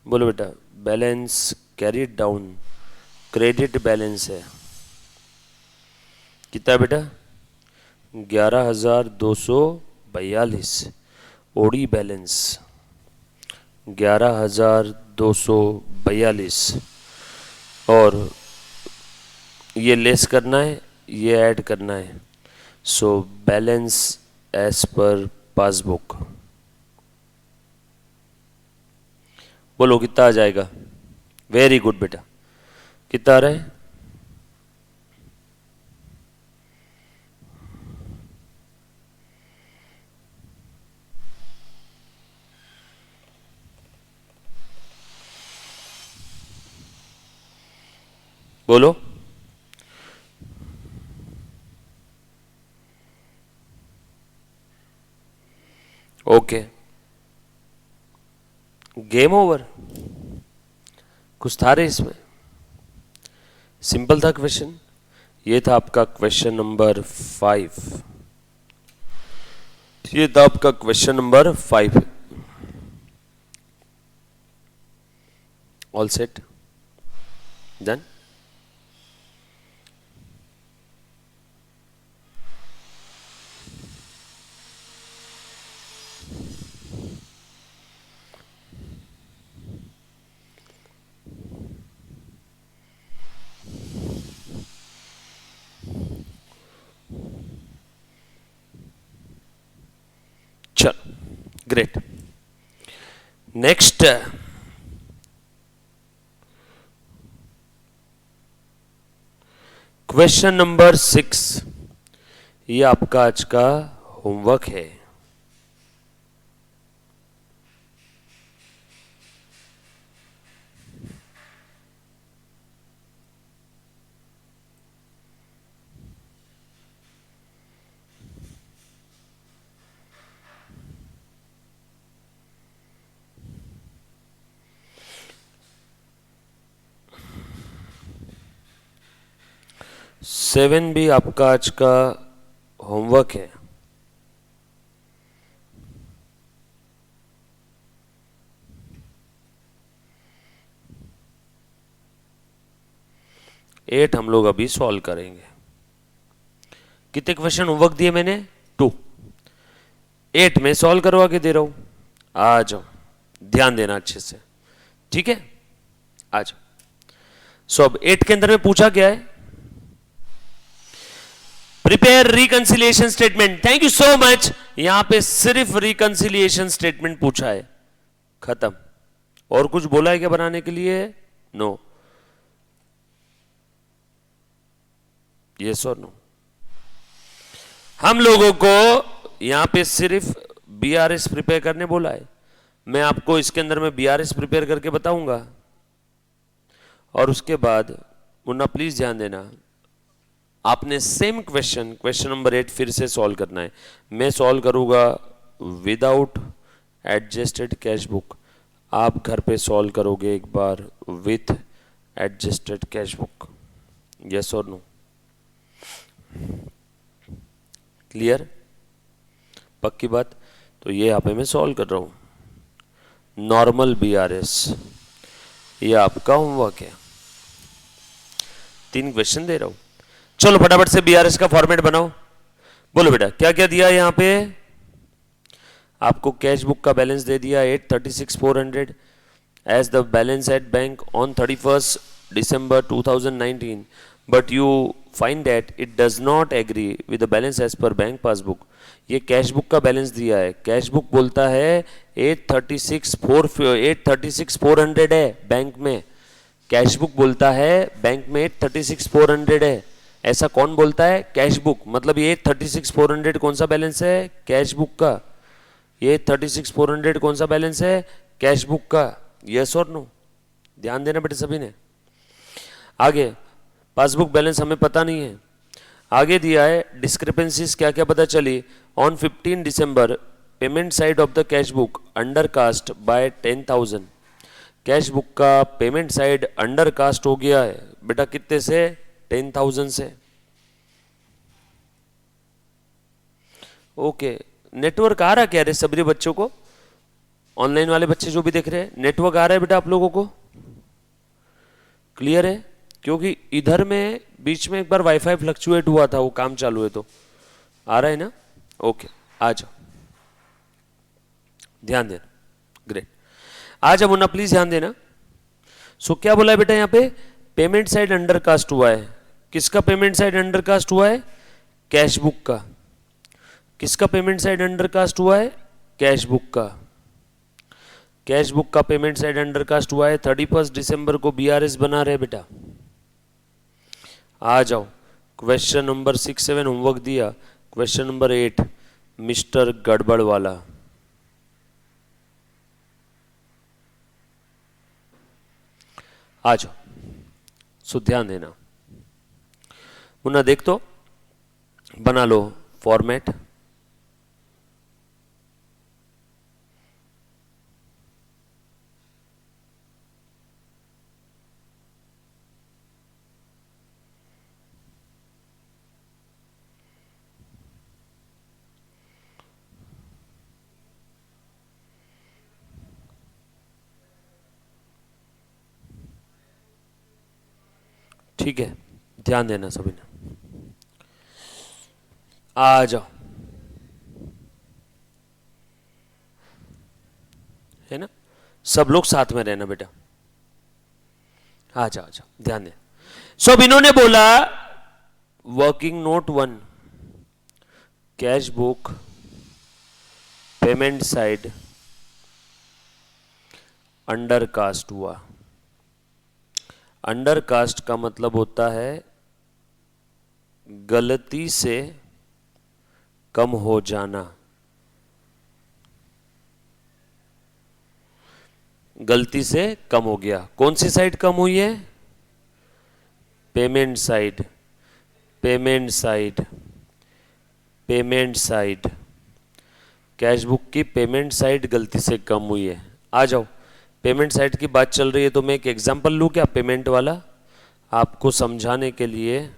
Speaker 1: बोलो बेटा। Balance carried down, credit balance है कितना बेटा? 11,242। ओडी बैलेंस 11,242 और ये लेस करना है, ये ऐड करना है। So balance as per passbook, बोलो कितना आ जाएगा? वेरी गुड बेटा, कितना आ रहा है? बोलो। Okay, game over. कुछ था रे इसमें? सिंपल था क्वेश्चन। ये था आपका क्वेश्चन नंबर 5। ये था आपका question number 5। All set, done. चलो ग्रेट। Next, question number 6। ये आपका आज का होमवर्क है। 7 भी आपका आज का होमवर्क है। एट हम लोग अभी सॉल्व करेंगे। कितने क्वेश्चन होमवर्क दिए मैंने? 2। 8 में सॉल्व करवा के दे रहा हूं। आ जाओ, ध्यान देना अच्छे से, ठीक है? आ जाओ। सो अब 8 के अंदर में पूछा क्या है? Prepare reconciliation statement. Thank you so much. यहां पे सिर्फ रिकंसिलिएशन स्टेटमेंट पूछा है, खत्म। और कुछ बोला है क्या बनाने के लिए? नो। यस और नो? हम लोगों को यहां पे सिर्फ बीआरएस प्रिपेयर करने बोला है। मैं आपको इसके अंदर में बीआरएस प्रिपेयर करके बताऊंगा, और उसके बाद मुन्ना प्लीज ध्यान देना, आपने सेम क्वेश्चन नंबर 8 फिर से सॉल्व करना है। मैं सॉल्व करूंगा विदाउट एडजस्टेड कैश बुक, आप घर पे सॉल्व करोगे एक बार with adjusted cash book. Yes और नो? क्लियर? पक्की बात? तो ये यहाँ पे मैं सॉल्व कर रहा हूं नॉर्मल बीआरएस। ये आपका होमवर्क है, 3 क्वेश्चन दे रहा हूं। चलो फटाफट से बीआरएस का फॉर्मेट बनाओ। बोलो बेटा क्या क्या दिया है यहां पे? आपको कैश बुक का बैलेंस दे दिया 836,400 as the balance at bank on 31 December 2019, but you find that it does not agree with the balance as per bank passbook। ये कैश बुक का बैलेंस दिया है, कैश बुक बोलता है 836,400 है बैंक में, कैश बुक बोलता है बैंक में 836,400 है। ऐसा कौन बोलता है? Cash book. मतलब ये 836,400 कौन सा बैलेंस है? कैश बुक का। ये 836,400 कौन सा बैलेंस है? कैश बुक का। यस और नो? ध्यान देना बेटे सभी ने। आगे पासबुक बैलेंस हमें पता नहीं है। आगे दिया है डिस्क्रिपेंसीज क्या क्या पता चली। ऑन 15 December payment side of the cash book under cast by 10,000। Cash book का पेमेंट साइड अंडर कास्ट हो गया है बेटा कितने से? 10,000 से। ओके, नेटवर्क आ रहा क्या रे सभी बच्चों को? ऑनलाइन वाले बच्चे जो भी देख रहे हैं, नेटवर्क आ रहा है बेटा आप लोगों को? क्लियर है? क्योंकि इधर में बीच में एक बार वाईफाई फ्लक्चुएट हुआ था, वो काम चालू है, तो आ रहा है ना? ओके, आ जाओ, ध्यान देना। ग्रेट, आ जाओ मुन्ना प्लीज ध्यान देना। सो क्या बोला है बेटा यहाँ पे? पेमेंट साइड अंडरकास्ट हुआ है। किसका पेमेंट साइड अंडरकास्ट हुआ है? कैश बुक का। किसका पेमेंट साइड अंडरकास्ट हुआ है? कैश बुक का। कैश बुक का पेमेंट साइड अंडरकास्ट हुआ है। 31 December को बीआरएस बना रहे बेटा। आ जाओ, क्वेश्चन नंबर 6, 7 होमवर्क दिया। क्वेश्चन नंबर 8 मिस्टर गड़बड़ वाला। आ जाओ, सो ध्यान देना। मुन्ना देख तो, बना लो फॉर्मेट। ठीक है, ध्यान देना सभी ने। आ जाओ, है ना? सब लोग साथ में रहना बेटा। आ जाओ, आ जाओ, ध्यान दे। सो अब इन्होंने बोला working note 1 cash book payment side under cast हुआ। अंडर कास्ट का मतलब होता है गलती से कम हो जाना। गलती से कम हो गया। कौन सी साइड कम हुई है? Payment side. Payment side, payment side, cash book की पेमेंट साइड गलती से कम हुई है। आ जाओ, पेमेंट साइड की बात चल रही है तो मैं एक एग्जांपल लूं क्या पेमेंट वाला, आपको समझाने के लिए।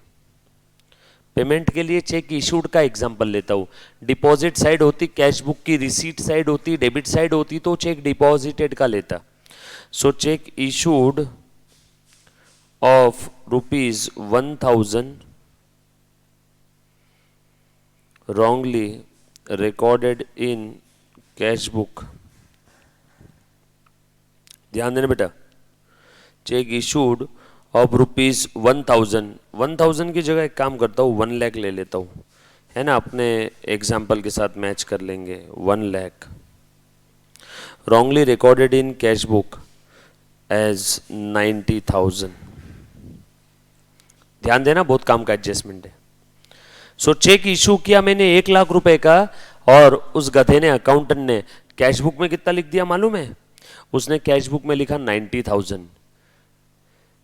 Speaker 1: पेमेंट के लिए चेक इशूड का एग्जांपल लेता हूँ। डिपॉजिट साइड होती कैश बुक की, रिसीट साइड होती, डेबिट साइड होती तो चेक डिपॉजिटेड का लेता। So check issued of ₹1000 wrongly recorded in cash book. ध्यान देना बेटा, चेक इशूड ऑफ ₹1000 की जगह एक काम करता हूँ 1 लाख ले लेता हूँ, है ना, अपने एग्जाम्पल के साथ मैच कर लेंगे। 1 lakh wrongly recorded in cash book as 90,000। ध्यान देना, बहुत काम का एडजस्टमेंट है। सो चेक इशू किया मैंने 1 लाख रुपए का, और उस गधे ने, अकाउंटेंट ने कैश बुक में कितना लिख दिया मालूम है? उसने कैश बुक में लिखा 90,000।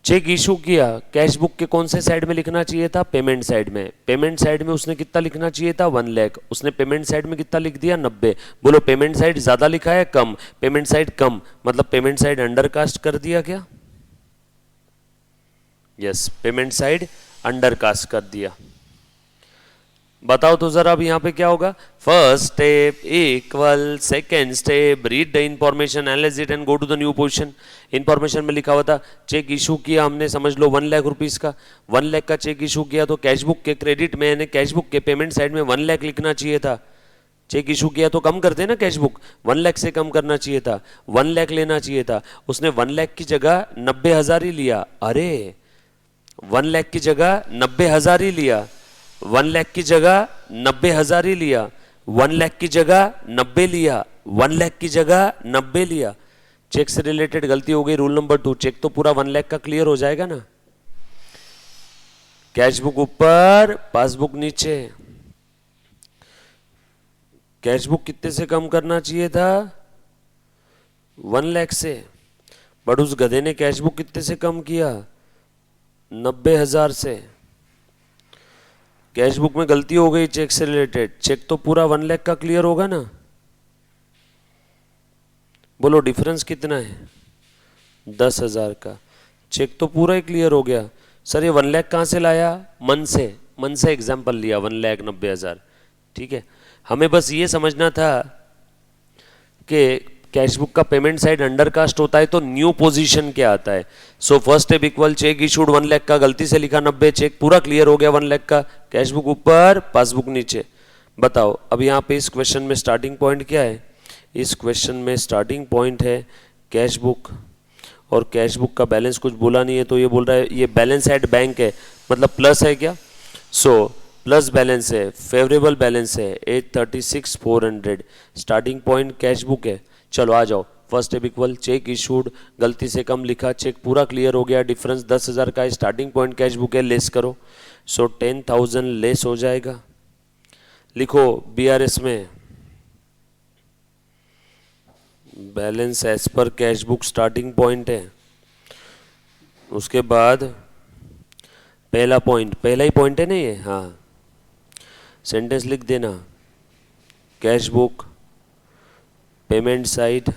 Speaker 1: चेक इशू किया, कैश बुक के कौन से साइड में लिखना चाहिए था? पेमेंट साइड में। पेमेंट साइड में उसने कितना लिखना चाहिए था? 1 लाख। उसने पेमेंट साइड में कितना लिख दिया? 90। बोलो पेमेंट साइड ज्यादा लिखा है कम? पेमेंट साइड कम, मतलब पेमेंट साइड अंडरकास्ट कर दिया क्या? यस, पेमेंट साइड अंडरकास्ट कर दिया। बताओ तो जरा अब यहाँ पे क्या होगा? First step equal second step, read the information, analyse it and go to the new position. Information में लिखा हुआ था चेक इशू किया हमने, समझ लो 1 लाख रुपीस का। 1 लाख का चेक इशू किया तो कैश बुक के क्रेडिट में, यानी कैश बुक के पेमेंट साइड में 1 लाख लिखना चाहिए था। चेक इशू किया तो कम करते ना कैश बुक, 1 लाख से कम करना चाहिए था, 1 लाख लेना चाहिए था। उसने 1 लाख की जगह 90,000 ही लिया। अरे 1 लाख की जगह 90,000 ही लिया, 1 लाख की जगह 90,000 ही लिया, 1 लाख की जगह 90 लिया, 1 लाख की जगह 90 लिया। चेक से रिलेटेड गलती हो गई। रूल नंबर 2, चेक तो पूरा 1 लाख का क्लियर हो जाएगा ना। कैश बुक ऊपर, पासबुक नीचे। कैश बुक कितने से कम करना चाहिए था? 1 लाख से, बट उस गधे ने कैश बुक कितने से कम किया? 90,000 से। कैश बुक में गलती हो गई चेक से रिलेटेड। चेक तो पूरा 1 लाख का क्लियर होगा ना। बोलो डिफरेंस कितना है? 10,000 का। चेक तो पूरा ही क्लियर हो गया। सर ये 1 लाख कहाँ से लाया? मन से एग्जाम्पल लिया 1,90,000। ठीक है, हमें बस ये समझना था कि कैश बुक का पेमेंट साइड अंडरकास्ट होता है तो न्यू पोजीशन क्या आता है। So first step equal check issued 1 lakh का, गलती से लिखा 90, चेक पूरा क्लियर हो गया 1 लाख का। कैश बुक ऊपर, पासबुक नीचे। बताओ अब यहाँ पे इस क्वेश्चन में स्टार्टिंग पॉइंट क्या है? इस क्वेश्चन में स्टार्टिंग पॉइंट है कैश बुक, और कैश बुक का बैलेंस कुछ बोला नहीं है तो ये बोल रहा है ये बैलेंस एट बैंक है, मतलब प्लस है क्या? सो प्लस बैलेंस है, फेवरेबल बैलेंस है 836,400। स्टार्टिंग पॉइंट कैश बुक है। चलो आ जाओ, first step equal check issued, गलती से कम लिखा, चेक पूरा क्लियर हो गया, डिफरेंस 10,000 का है, स्टार्टिंग पॉइंट कैश बुक है, लेस करो। सो 10,000 लेस हो जाएगा। लिखो बीआरएस में balance as per cash book starting point है। उसके बाद पहला पॉइंट, पहला ही पॉइंट है ना ये, हाँ, सेंटेंस लिख देना cash book payment side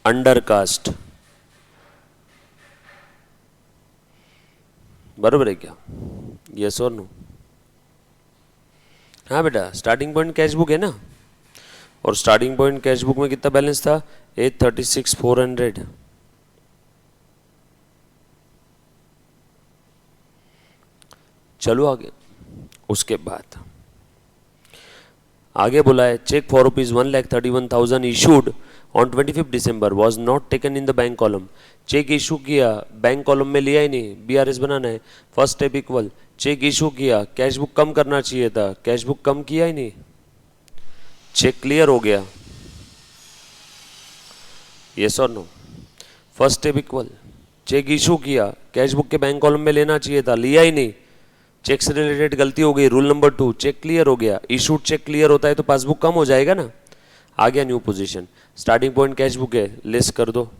Speaker 1: undercast. बराबर है क्या? यस और नो? हाँ बेटा, स्टार्टिंग पॉइंट कैश बुक है ना, और स्टार्टिंग पॉइंट कैश बुक में कितना बैलेंस था? 836,400। चलो आगे। उसके बाद आगे बोला है cheque for ₹1,31,000 issued on 25 December was not taken in the bank column. Cheque issue किया, बैंक कॉलम में लिया ही नहीं, बीआरएस बनाना है। First step equal cheque issue किया, कैश बुक कम करना चाहिए था, कैश बुक कम किया ही नहीं, चेक क्लियर हो गया। यस और no? First step equal cheque issue किया, कैश बुक के बैंक कॉलम में लेना चाहिए था, लिया ही नहीं, चेक से रिलेटेड गलती हो गई। रूल नंबर 2, चेक क्लियर हो गया। इशूड चेक क्लियर होता है तो पासबुक कम हो जाएगा ना। आ गया new position, starting point cash book है, लेस कर दो।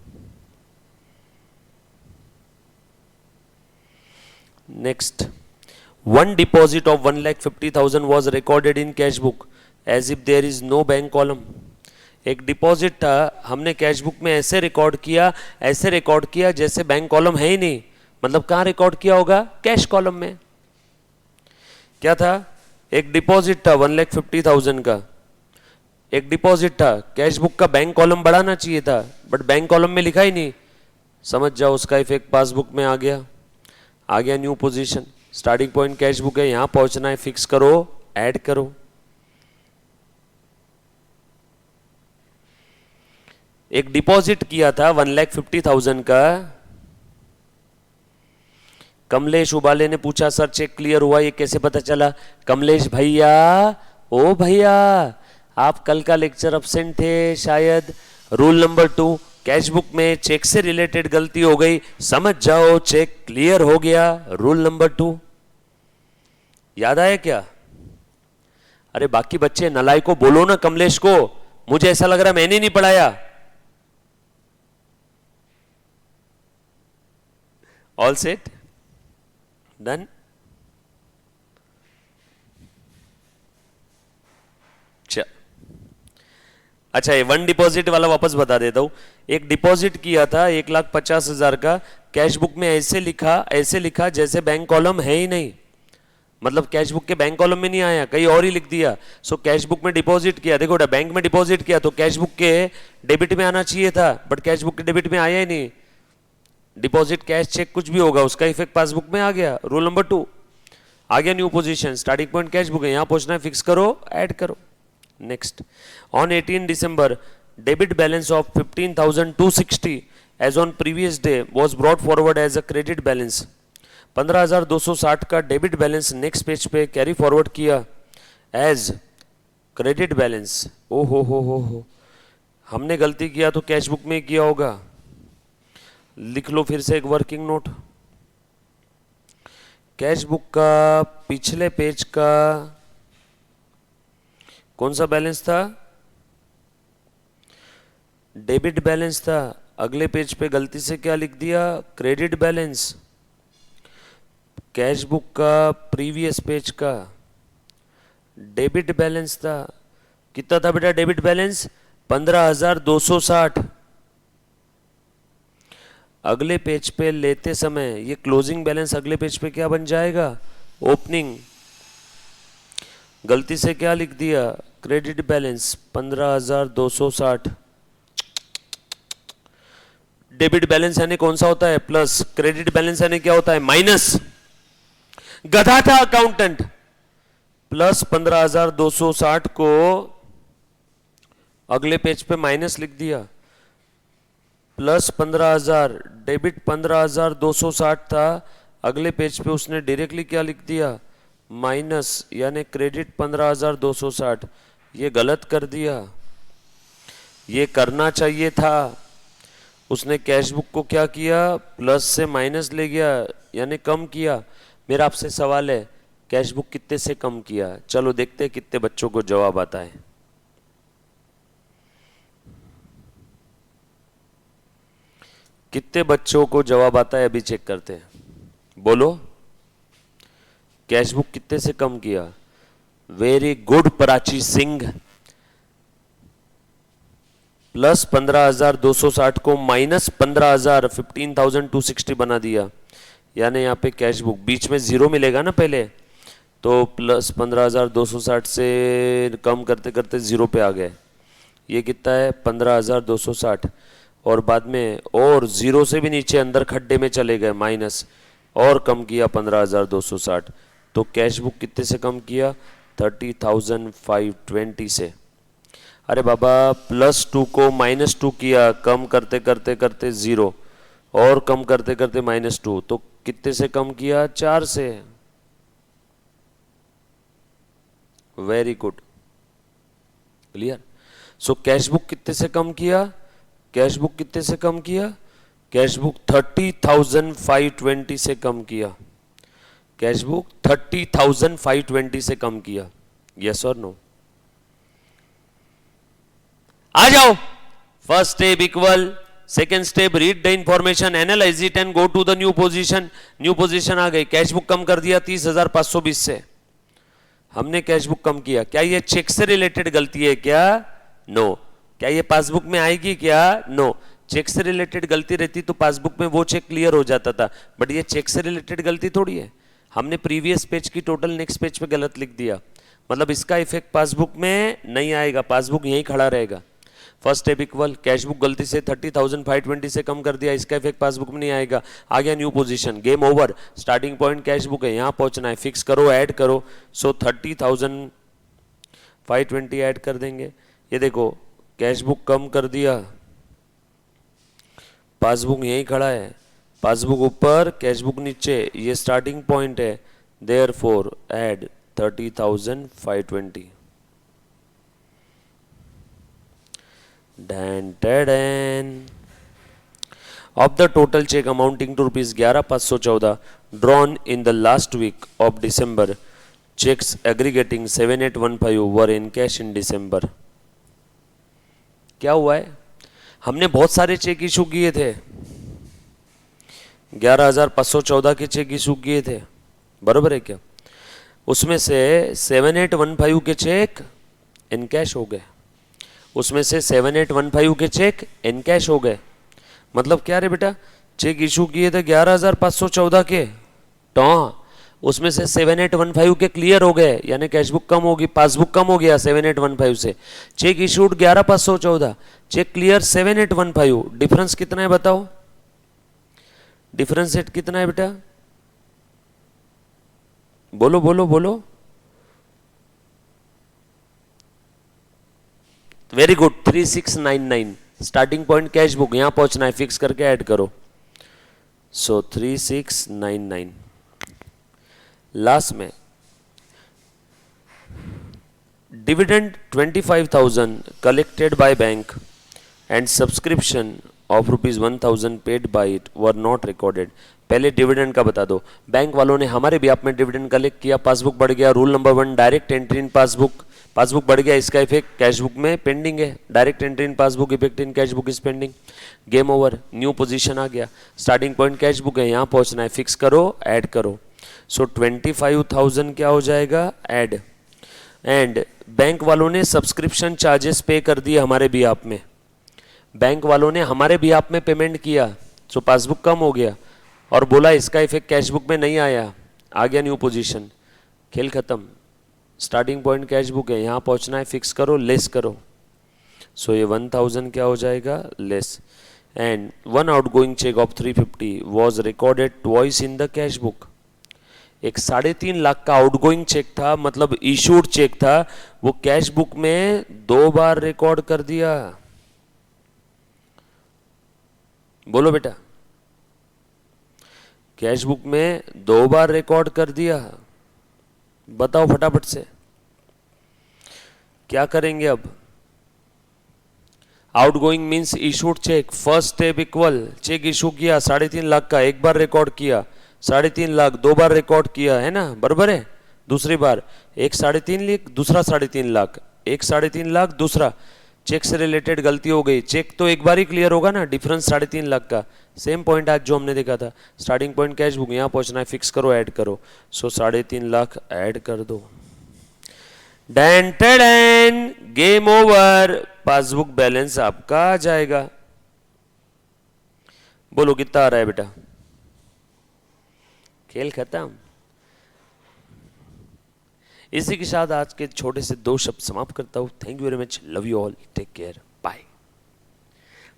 Speaker 1: Next, one deposit of 1,50,000 was recorded in cash book as if there is no bank column. एक डिपॉजिट था, हमने कैश बुक में ऐसे रिकॉर्ड किया जैसे बैंक कॉलम है ही नहीं। मतलब कहाँ रिकॉर्ड किया होगा? कैश कॉलम में। क्या था? एक डिपॉजिट था 1,50,000 का, एक डिपॉजिट था। कैश बुक का बैंक कॉलम बढ़ाना चाहिए था, बट बैंक कॉलम में लिखा ही नहीं। समझ जाओ उसका इफेक्ट पासबुक में आ गया new position. Starting point cash book है, यहां पहुंचना है, फिक्स करो, ऐड करो। एक डिपॉजिट किया था 1,50,000 का। कमलेश उबाले ने पूछा सर चेक क्लियर हुआ, ये कैसे पता चला? कमलेश भैया, ओ भैया, आप कल का लेक्चर अब्सेंट थे शायद। रूल नंबर 2, कैश बुक में चेक से रिलेटेड गलती हो गई, समझ जाओ चेक क्लियर हो गया। रूल नंबर 2 याद आया क्या? अरे बाकी बच्चे नलायक को बोलो ना, कमलेश को, मुझे ऐसा लग रहा मैंने नहीं पढ़ाया। All set, done. अच्छा, ये वन डिपॉजिट वाला वापस बता देता हूं। एक डिपॉजिट किया था 1,50,000 का, कैश बुक में ऐसे लिखा जैसे बैंक कॉलम है ही नहीं, मतलब कैश बुक के बैंक कॉलम में नहीं आया, कहीं और ही लिख दिया। सो कैश बुक में डिपॉजिट किया, देखो बैंक में डिपॉजिट किया तो कैश बुक के डेबिट में आना चाहिए था, बट कैश बुक के डेबिट में आया ही नहीं। डिपॉजिट, कैश, चेक कुछ भी होगा, उसका इफेक्ट पासबुक में आ गया। रूल नंबर 2 आ गया new position. Starting point cash book है, यहां पहुंचना है, फिक्स करो, ऐड करो। Next, on 18 December, debit balance of 15,260 as on previous day was brought forward as a credit balance. 15,260 का डेबिट बैलेंस नेक्स्ट पेज पे कैरी फॉरवर्ड किया as credit balance. ओ हो, हमने गलती किया तो कैश बुक में किया होगा। लिख लो फिर से एक वर्किंग नोट। कैश बुक का पिछले पेज का कौन सा बैलेंस था? डेबिट बैलेंस था। अगले पेज पे गलती से क्या लिख दिया? Credit balance. कैश बुक का प्रीवियस पेज का डेबिट बैलेंस था। कितना था बेटा डेबिट बैलेंस? 15,260। अगले पेज पे लेते समय ये क्लोजिंग बैलेंस अगले पेज पे क्या बन जाएगा? ओपनिंग। गलती से क्या लिख दिया? Credit balance 15,260। डेबिट बैलेंस यानी कौन सा होता है? प्लस। क्रेडिट बैलेंस यानी क्या होता है? माइनस। गधा था अकाउंटेंट। प्लस 15,260 को अगले पेज पे माइनस लिख दिया। प्लस 15,000, डेबिट 15,260 था, अगले पेज पे उसने डायरेक्टली क्या लिख दिया? माइनस, यानी क्रेडिट 15,260। ये गलत कर दिया, ये करना चाहिए था। उसने कैश बुक को क्या किया? प्लस से माइनस ले गया, यानी कम किया। मेरा आपसे सवाल है, कैश बुक कितने से कम किया? चलो देखते हैं कितने बच्चों को जवाब आता है। कितने बच्चों को जवाब आता है अभी चेक करते हैं, बोलो। कैश बुक कितने से कम किया? Very good Prachi Singh. Plus 15,260 को माइनस 15,000, 15,260 बना दिया। यानी यहाँ पे कैश बुक बीच में जीरो मिलेगा ना पहले, तो प्लस 15,260 से कम करते करते जीरो पे आ गए। ये कितना है? 15,260। और बाद में और जीरो से भी नीचे अंदर खड्डे में चले गए, माइनस, और कम किया 15,260। तो कैश बुक कितने से कम किया? 30,520 से। अरे बाबा, +2 को -2 किया, कम करते करते करते जीरो, और कम करते करते -2, तो कितने से कम किया? 4 से। Very good, clear. सो कैश बुक कितने से कम किया? कैश बुक कितने से कम किया? कैश बुक 30,520 से कम किया। कैश बुक 30,520 से कम किया। यस और नो? आ जाओ। First step equal, second step read the information, analyse it and go to the new position. New position आ गई। कैश बुक कम कर दिया 30,520 से। हमने कैश बुक कम किया। क्या ये चेक से रिलेटेड गलती है क्या? नो। क्या ये पासबुक में आएगी क्या? नो। चेक से रिलेटेड गलती रहती तो पासबुक में वो चेक क्लियर हो जाता था, बट ये चेक से रिलेटेड गलती थोड़ी है। हमने प्रीवियस पेज की टोटल नेक्स्ट पेज पे गलत लिख दिया, मतलब इसका इफेक्ट पासबुक में नहीं आएगा, पासबुक यहीं खड़ा रहेगा। First step equal, cash book गलती से 30,520 से कम कर दिया, इसका इफेक्ट पासबुक में नहीं आएगा। आ गया new position, game over, starting point cash book है, यहाँ पहुंचना है, फिक्स करो, ऐड करो। सो 30,520 ऐड कर देंगे। ये देखो कैश बुक कम कर दिया, पासबुक यहीं खड़ा है, पासबुक ऊपर कैश बुक नीचे, ये स्टार्टिंग पॉइंट है, therefore add 30,520। Of the total check amounting to rupees 11,514 drawn in the last week of December, checks aggregating 7,815 were in cash in December. क्या हुआ है, हमने बहुत सारे चेक इशू किए थे, 11,514 के चेक इशू किए थे, बरोबर है क्या? उसमें से 7,815 के चेक इन कैश हो गए, उसमें से 7,815 के चेक इन कैश हो गए। मतलब क्या रे बेटा, चेक इशू किए थे 11,514 के, तो उसमें से 7,815 के क्लियर हो गए, यानी कैश बुक कम होगी, पासबुक कम हो गया 7,815 से। Cheque issued 11,514, cheque clear 7,815, difference कितना है बताओ, डिफरेंस रेट कितना है बेटा, बोलो बोलो बोलो। Very good, 3699 starting point cash book, यहां पहुंचना है, फिक्स करके ऐड करो। सो 3699 लास्ट में dividend 25,000 collected by bank and subscription of ₹1,000 paid by it were not recorded. पहले डिविडेंड का बता दो, बैंक वालों ने हमारे भी आप में डिविडेंड कलेक्ट किया, पासबुक बढ़ गया, rule number 1 direct entry in passbook, passbook बढ़ गया, इसका इफेक्ट कैश बुक में पेंडिंग है, direct entry in passbook effect in cash book is pending. Game over, new position आ गया, स्टार्टिंग पॉइंट कैश बुक है, यहां पहुंचना है, फिक्स करो, ऐड करो। सो 25,000 क्या हो जाएगा, ऐड। एंड बैंक वालों ने सब्सक्रिप्शन चार्जेस पे कर दिए हमारे भी आप में, बैंक वालों ने हमारे भी आप में पेमेंट किया, सो पासबुक कम हो गया, और बोला इसका इफेक्ट कैश बुक में नहीं आया, आ गया न्यू पोजीशन, खेल खत्म। स्टार्टिंग पॉइंट कैश बुक है, यहां पहुंचना है, फिक्स करो, लेस करो। सो ये 1,000 क्या हो जाएगा, less. And one outgoing cheque of 350 was recorded twice in the cash book. एक 3.5 लाख का आउटगोइंग चेक था, मतलब इशूड चेक था, वो कैश बुक में 2 बार रिकॉर्ड कर दिया। बोलो बेटा, कैश बुक में 2 बार रिकॉर्ड कर दिया, बताओ फटाफट से क्या करेंगे अब। Outgoing means issued cheque, first step equal, cheque issue किया 3.5 लाख का, एक बार रिकॉर्ड किया, 3.5 लाख 2 बार रिकॉर्ड किया है ना, बराबर है। दूसरी बार एक 3.5 लाख, दूसरा 3.5 लाख, एक 3.5 लाख, दूसरा, चेक से रिलेटेड गलती हो गई, चेक तो एक बार ही क्लियर होगा ना, डिफरेंस 3.5 लाख का। सेम पॉइंट आज जो हमने देखा था, स्टार्टिंग पॉइंट कैश बुक, यहां पहुंचना है, फिक्स करो, ऐड करो। सो 3.5 लाख ऐड कर दो, डैन टेडैन, गेम ओवर, पासबुक बैलेंस आपका आ जाएगा। बोलो कितना आ रहा है बेटा, खेल खत्म। इसी के साथ आज के छोटे से 2 शब्द समाप्त करता हूं। Thank you very much, love you all, take care, bye.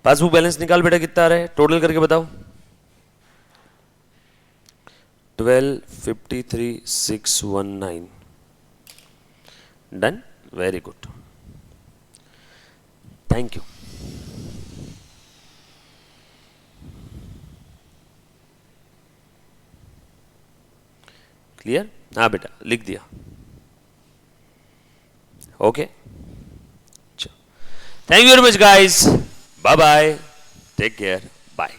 Speaker 1: Passbook balance निकाल बेटा, कितना आ रहा है, टोटल करके बताओ। 12,53,619। Done, very good, thank you. Clear? हाँ बेटा, लिख दिया, okay. Thank you very much guys, bye bye, take care, bye.